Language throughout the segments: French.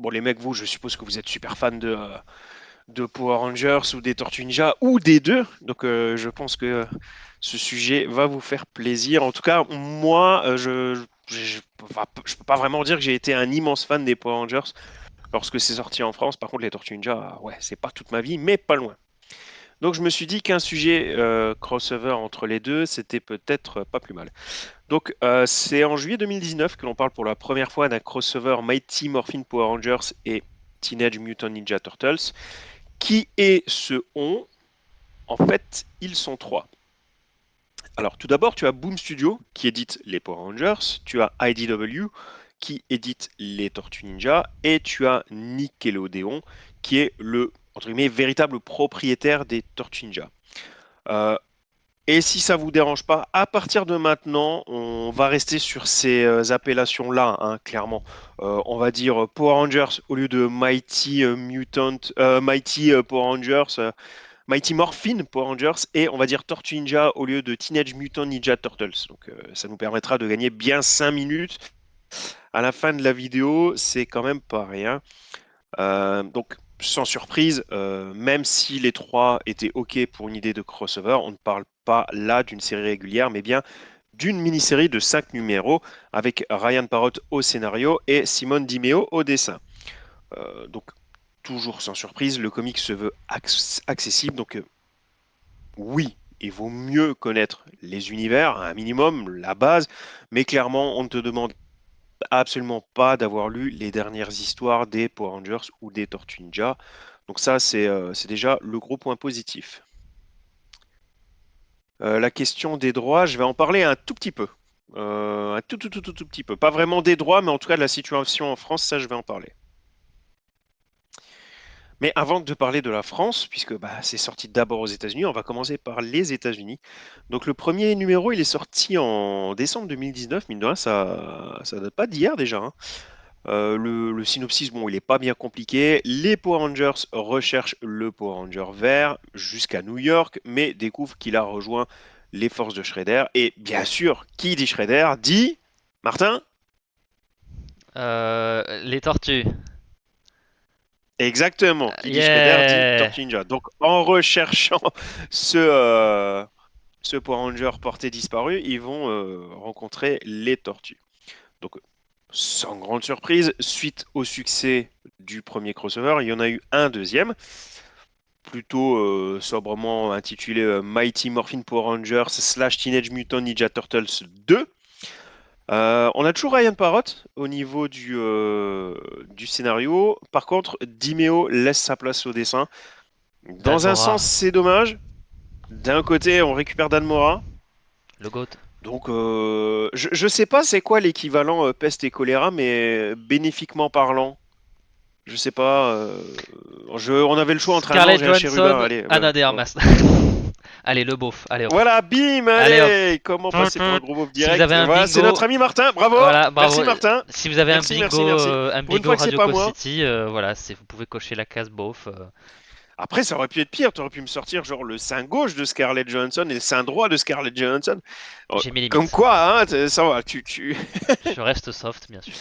Bon, les mecs, vous, je suppose que vous êtes super fans de Power Rangers ou des Tortues Ninja ou des deux. Donc, je pense que ce sujet va vous faire plaisir. En tout cas, moi, je peux pas vraiment dire que j'ai été un immense fan des Power Rangers lorsque c'est sorti en France. Par contre, les Tortues Ninja, ouais, c'est pas toute ma vie, mais pas loin. Donc, je me suis dit qu'un sujet crossover entre les deux, c'était peut-être pas plus mal. Donc, c'est en juillet 2019 que l'on parle pour la première fois d'un crossover Mighty Morphin Power Rangers et Teenage Mutant Ninja Turtles. Qui est ce on? En fait, ils sont trois. Alors, tout d'abord, tu as Boom Studio qui édite les Power Rangers, tu as IDW qui édite les Tortues Ninja, et tu as Nickelodeon qui est le entre guillemets, véritable propriétaire des Tortues Ninja. Euh, et si ça vous dérange pas, à partir de maintenant, on va rester sur ces appellations-là, hein, clairement. On va dire Power Rangers au lieu de Mighty Mighty Power Rangers, Mighty Morphin Power Rangers, et on va dire Tortue Ninja au lieu de Teenage Mutant Ninja Turtles. Donc ça nous permettra de gagner bien 5 minutes. À la fin de la vidéo, c'est quand même pas rien. Donc, sans surprise, même si les trois étaient OK pour une idée de crossover, on ne parle pas là d'une série régulière, mais bien d'une mini-série de 5 numéros avec Ryan Parrott au scénario et Simone Di Meo au dessin. Donc, toujours sans surprise, le comic se veut accessible. Donc, oui, il vaut mieux connaître les univers, un minimum, la base, mais clairement, on ne te demande absolument pas d'avoir lu les dernières histoires des Power Rangers ou des Tortues Ninja. Donc ça, c'est déjà le gros point positif. La question des droits, je vais en parler un tout petit peu. Un tout petit peu. Pas vraiment des droits, mais en tout cas de la situation en France, ça, je vais en parler. Mais avant de parler de la France, puisque bah, c'est sorti d'abord aux États-Unis, on va commencer par les États-Unis. Donc le premier numéro, il est sorti en décembre 2019, mine de rien, ça date pas d'hier déjà, hein. Le synopsis, bon, il n'est pas bien compliqué. Les Power Rangers recherchent le Power Ranger vert jusqu'à New York, mais découvrent qu'il a rejoint les forces de Shredder. Et bien sûr, qui dit Shredder dit Martin. Les tortues. Exactement, qui dit Shredder dit Yeah! Tortue Ninja. Donc en recherchant ce, ce Power Ranger porté disparu, ils vont rencontrer les tortues. Donc sans grande surprise, suite au succès du premier crossover, il y en a eu un deuxième, plutôt sobrement intitulé Mighty Morphin Power Rangers slash Teenage Mutant Ninja Turtles 2. On a toujours Ryan Parrott au niveau du scénario. Par contre, Dimeo laisse sa place au dessin. Dans un Dalmora. sens, c'est dommage. D'un côté, on récupère Dan Mora. Le GOAT. Donc, je sais pas c'est quoi l'équivalent peste et choléra, mais bénéfiquement parlant, je sais pas. On avait le choix entre un ange Scarlett et un chérubin. Johansson, Allez, Anna voilà. de Voilà, Armas. Allez, le beauf. Allez hop. voilà, bim, Allez hop. allez. Comment passer pour un gros beauf Si vous avez direct? un Voilà, c'est bingo, notre ami Martin. Bravo. voilà, bravo. Merci Martin. Si vous avez Merci, merci, merci. un Pour une bingo fois que c'est Radio pas Call moi. City, voilà, vous pouvez cocher la case beauf. Après, ça aurait pu être pire. Tu aurais pu me sortir genre le sein gauche de Scarlett Johansson et le sein droit de Scarlett Johansson. J'ai mes Comme limites. quoi, hein, ça va. Je reste soft, bien sûr.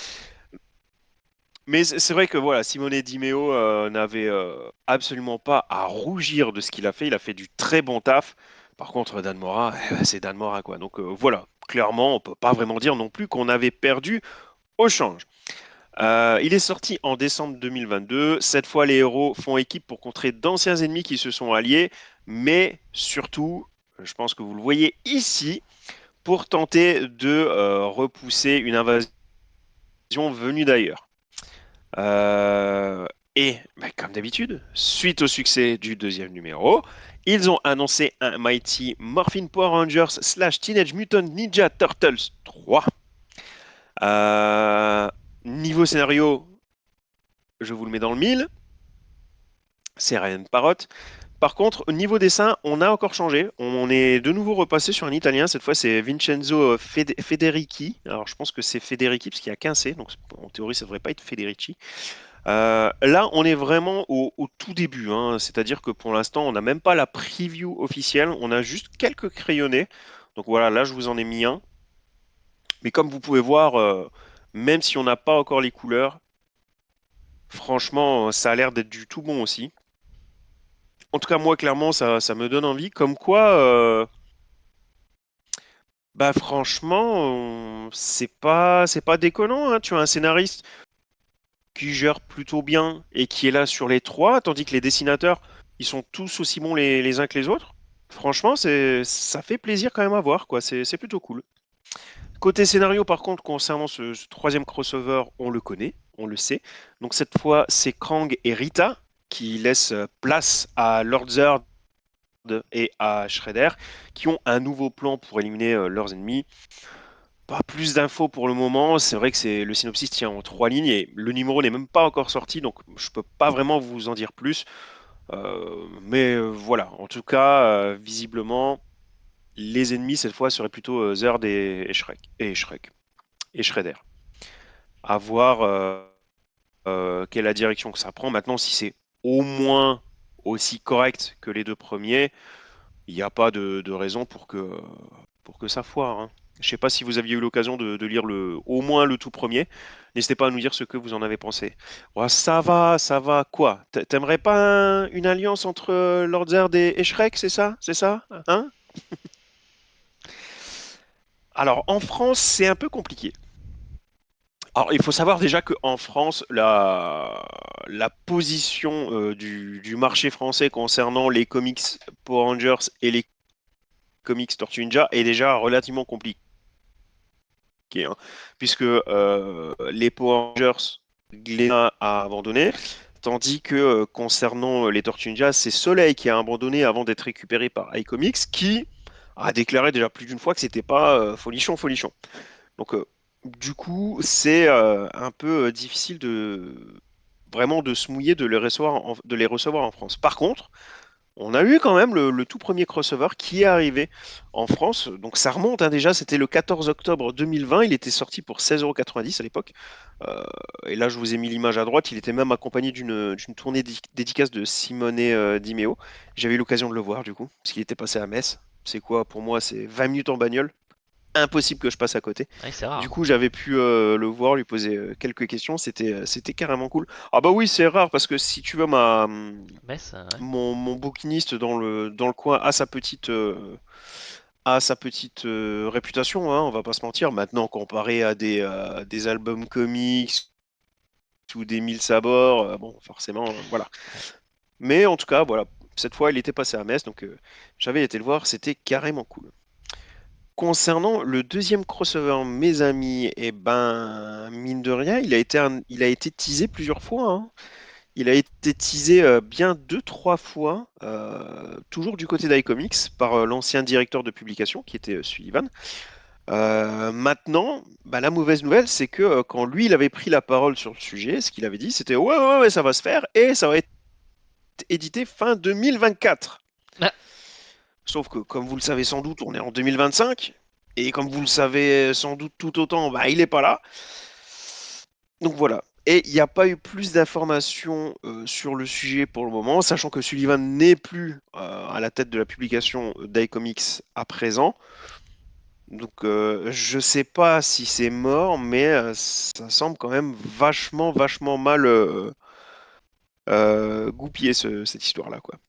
Mais c'est vrai que voilà, Simone Di Meo n'avait absolument pas à rougir de ce qu'il a fait. Il a fait du très bon taf. Par contre, Dan Mora, c'est Dan Mora, quoi. Donc voilà, clairement, on peut pas vraiment dire non plus qu'on avait perdu au change. Il est sorti en décembre 2022. Cette fois, les héros font équipe pour contrer d'anciens ennemis qui se sont alliés, mais surtout, je pense que vous le voyez ici, pour tenter de repousser une invasion venue d'ailleurs. Euh, et bah, comme d'habitude, suite au succès du deuxième numéro, ils ont annoncé un Mighty Morphin Power Rangers slash Teenage Mutant Ninja Turtles 3. Euh, Niveau scénario, je vous le mets dans le mille, c'est Ryan Parrott. Par contre, au niveau dessin, on a encore changé. On est de nouveau repassé sur un italien. Cette fois, c'est Vincenzo Federici. Alors, je pense que c'est Federici parce qu'il y a qu'un C, donc en théorie, ça ne devrait pas être Federici. Là, on est vraiment au tout début, hein. C'est-à-dire que pour l'instant, on n'a même pas la preview officielle, on a juste quelques crayonnés. Donc voilà, là, je vous en ai mis un. Mais comme vous pouvez voir, même si on n'a pas encore les couleurs, Franchement, ça a l'air d'être du tout bon aussi. En tout cas, moi, clairement, ça me donne envie. Comme quoi, bah franchement, c'est pas déconnant, hein. Tu as un scénariste qui gère plutôt bien et qui est là sur les trois, tandis que les dessinateurs, ils sont tous aussi bons les uns que les autres. Franchement, ça fait plaisir quand même à voir, quoi. C'est plutôt cool. Côté scénario, par contre, concernant ce troisième crossover, on le connaît, on le sait. Donc cette fois, c'est Krang et Rita qui laissent place à Lord Zerd et à Shredder, qui ont un nouveau plan pour éliminer leurs ennemis. Pas plus d'infos pour le moment. C'est vrai que le synopsis tient en trois lignes et le numéro n'est même pas encore sorti, donc je peux pas vraiment vous en dire plus. Mais voilà, en tout cas, visiblement, les ennemis cette fois seraient plutôt Zerd et Shrek et Shredder. À voir quelle est la direction que ça prend. Maintenant, si c'est au moins aussi correct que les deux premiers, il n'y a pas de raison pour que ça foire, hein. Je ne sais pas si vous aviez eu l'occasion de lire au moins le tout premier. N'hésitez pas à nous dire ce que vous en avez pensé. Ouais, ça va. Quoi? T'aimerais pas une alliance entre Lord Zerd et Shrek, c'est ça? C'est ça? Hein? Alors, en France, c'est un peu compliqué. Alors, il faut savoir déjà qu'en France, la position du marché français concernant les comics Power Rangers et les comics Tortue Ninja est déjà relativement compliquée, hein, puisque les Power Rangers, Glénat a abandonné, tandis que concernant les Tortues Ninja, c'est Soleil qui a abandonné avant d'être récupéré par iComics, qui a déclaré déjà plus d'une fois que c'était pas folichon, folichon. Donc, du coup, c'est un peu difficile de vraiment de se mouiller de les recevoir en France. Par contre, on a eu quand même le tout premier crossover qui est arrivé en France. Donc ça remonte, hein, déjà, c'était le 14 octobre 2020. Il était sorti pour 16,90 € à l'époque. Euh, et là, je vous ai mis l'image à droite. Il était même accompagné d'une tournée dédicace de Simone Di Meo. J'avais eu l'occasion de le voir du coup, parce qu'il était passé à Metz. C'est quoi pour moi? C'est 20 minutes en bagnole, impossible que je passe à côté. Ouais, c'est rare, Du hein. coup, j'avais pu le voir, lui poser quelques questions. C'était carrément cool. Ah bah oui, c'est rare parce que si tu veux, Metz, ouais. mon bouquiniste dans le coin a sa petite réputation, hein, on va pas se mentir. Maintenant, comparé à des albums comics ou des mille sabords, bon, forcément, voilà. Ouais. Mais en tout cas, voilà, cette fois, il était passé à Metz, donc j'avais été le voir, c'était carrément cool. Concernant le deuxième crossover, mes amis, eh ben, mine de rien, il a été teasé plusieurs fois, hein. Il a été teasé bien deux, trois fois, toujours du côté d'iComics, par l'ancien directeur de publication, qui était Sullivan. Maintenant, bah, la mauvaise nouvelle, c'est que quand lui, il avait pris la parole sur le sujet, ce qu'il avait dit, c'était ouais, ouais, ouais, ça va se faire et ça va être édité fin 2024. Ah, Sauf que, comme vous le savez sans doute, on est en 2025. Et comme vous le savez sans doute tout autant, bah, il n'est pas là. Donc voilà. Et il n'y a pas eu plus d'informations sur le sujet pour le moment, sachant que Sullivan n'est plus à la tête de la publication d'iComics à présent. Donc je ne sais pas si c'est mort, mais ça semble quand même vachement, vachement mal goupillé cette histoire-là, quoi.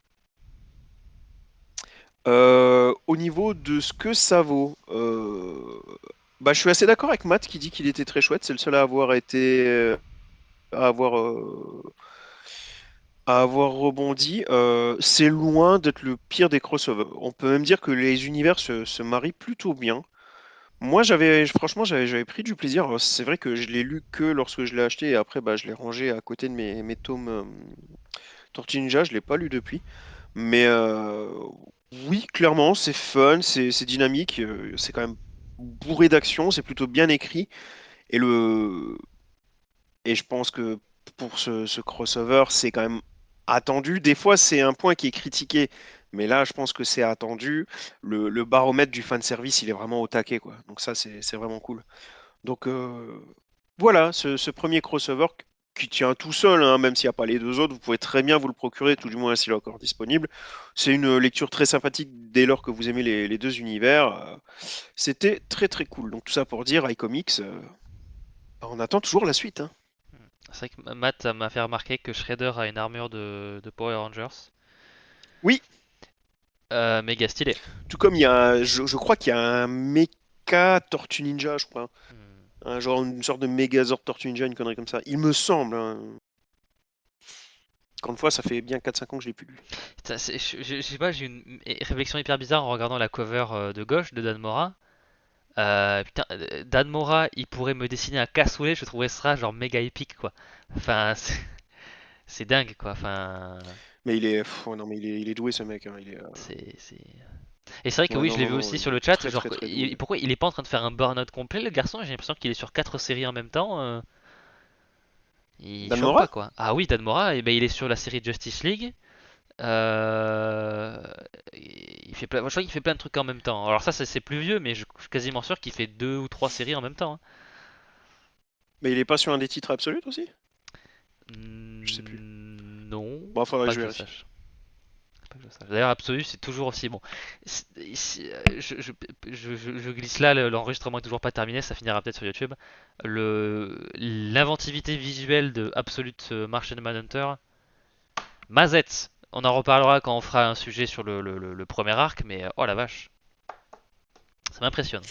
Au niveau de ce que ça vaut, bah, je suis assez d'accord avec Matt qui dit qu'il était très chouette. C'est le seul à avoir, euh, à avoir rebondi. C'est loin d'être le pire des crossovers. On peut même dire que les univers se marient plutôt bien. Moi, franchement, j'avais pris du plaisir. Alors, c'est vrai que je l'ai lu que lorsque je l'ai acheté et après, bah, je l'ai rangé à côté de mes tomes Tortue Ninja. Je l'ai pas lu depuis. Mais oui, clairement, c'est fun, c'est dynamique, c'est quand même bourré d'action, c'est plutôt bien écrit. Et, et je pense que pour ce crossover, c'est quand même attendu. Des fois, c'est un point qui est critiqué, mais là, je pense que c'est attendu. Le baromètre du fan service, il est vraiment au taquet, quoi. Donc ça, c'est vraiment cool. Donc voilà, ce premier crossover qui tient tout seul, hein, même s'il n'y a pas les deux autres, vous pouvez très bien vous le procurer, tout du moins s'il est encore disponible. C'est une lecture très sympathique dès lors que vous aimez les deux univers. C'était très très cool. Donc tout ça pour dire, iComics, on attend toujours la suite, hein. C'est vrai que Matt m'a fait remarquer que Shredder a une armure de Power Rangers. Oui, Méga stylé. tout comme je crois qu'il y a un mecha Tortue Ninja, je crois. Hmm. Un genre une sorte de Megazord Tortue Ninja, une connerie comme ça. Il me semble, hein. Encore une fois, ça fait bien 4-5 ans que je l'ai plus lu. Putain, je sais pas, j'ai une réflexion hyper bizarre en regardant la cover de gauche de Dan Mora. Putain, Dan Mora, il pourrait me dessiner un cassoulet, je trouverais ça genre méga épique quoi. Enfin, c'est dingue quoi. Enfin, Mais il est, ouais, non, mais il est doué ce mec, hein. c'est. Et c'est vrai que Ouais, oui, non, je l'ai non, vu non, aussi il sur le est chat. très, Genre, très, très doué. pourquoi il est pas en train de faire un burn-out complet, le garçon? J'ai l'impression qu'il est sur 4 séries en même temps. Il Dan chôme pas Mora? quoi. Ah oui, Dan Mora, eh ben, il est sur la série Justice League. Euh, il fait plein, je crois qu'il fait plein de trucs en même temps. Alors ça, c'est plus vieux, mais je suis quasiment sûr qu'il fait 2 ou 3 séries en même temps, hein. Mais il est pas sur un des titres absolus aussi? Je sais plus. Non, Bon, faudrait que pas je que je vérifie. sache. Pas que je sache. D'ailleurs, Absolu, c'est toujours aussi bon. Je glisse là, l'enregistrement est toujours pas terminé, ça finira peut-être sur YouTube. L'inventivité visuelle de Absolute Martian Manhunter, Mazette. On en reparlera quand on fera un sujet sur le premier arc, mais oh la vache, ça m'impressionne.